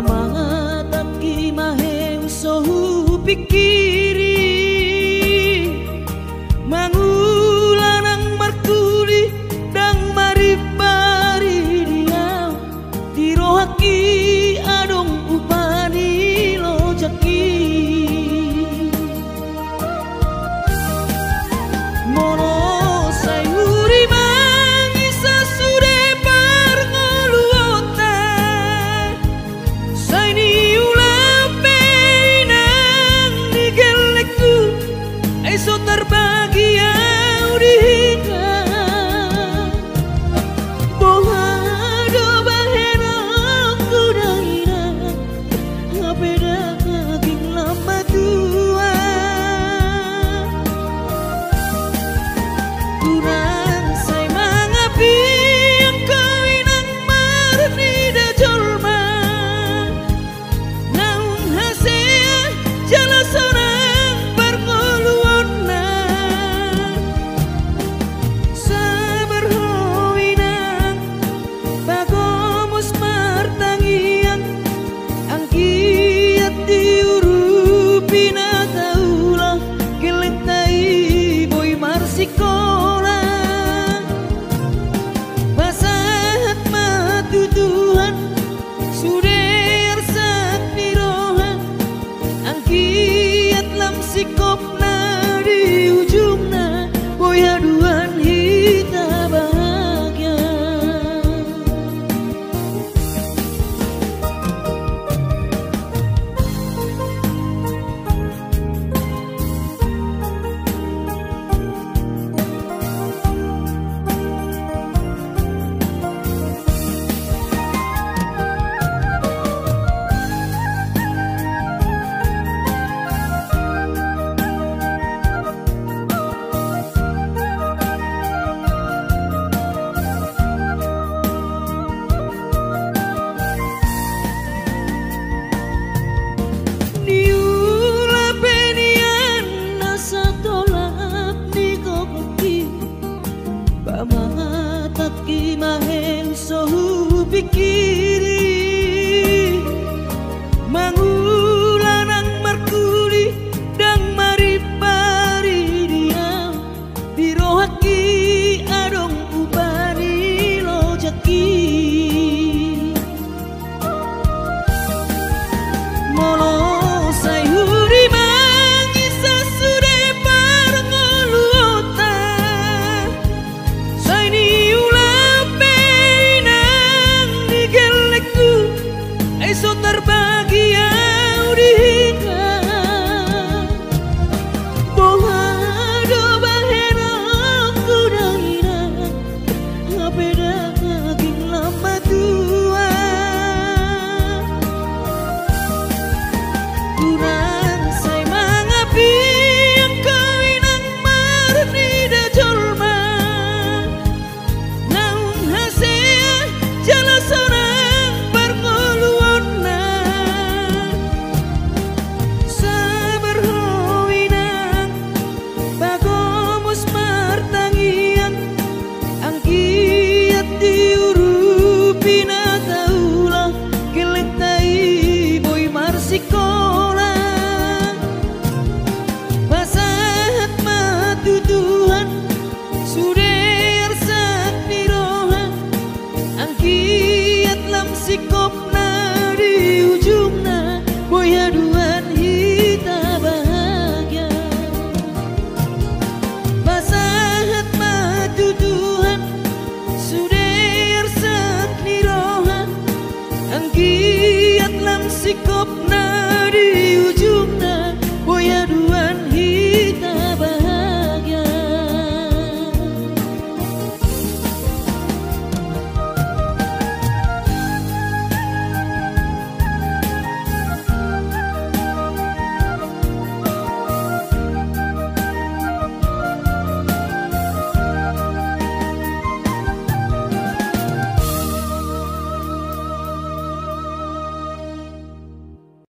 Pamataki maheng sohu pikiri mangulanang markuli dang maribari dia tirohaki adong upani lojaki mono sayuri mangisa sude parngoluota saini ulape nang digelekku eso terbagi audika bohado bahena kudaina ngapeda kaging lama tua kurang say mangapi yang kawinang marni da jolma naung hasea jala sonang parngoluonna sabar hoinang bagomus martangian angkiat diurupina taulah gelentai boy marsikola basahat matu Tuhan suder sak pirohan angkiat lam sikopna di ujungna boy haduan hita bahagia niula penian nasa tolak ni kokoki pamataki maheng sohu pikiri mangulanang markuli dang maribari dia dirohaki adong upani lojaki mono sayuri mangisa sude parngoluota saini ulape nang digelekku eso terbagi audika bohado bahena kudaina ngapeda kaging lama tua kurang say mangapi yang kawinang marni da jolma naung hasea jala sonang parngoluonna sabar hoinang bagomus martangian angkiat diurupina taulah gelentai boy marsikola basahat matu Tuhan suder sak pirohan angkiat lam sikopna di ujungna boy haduan hita bahagia basahat matu Tuhan suder sak pirohan angkiat lam sikopna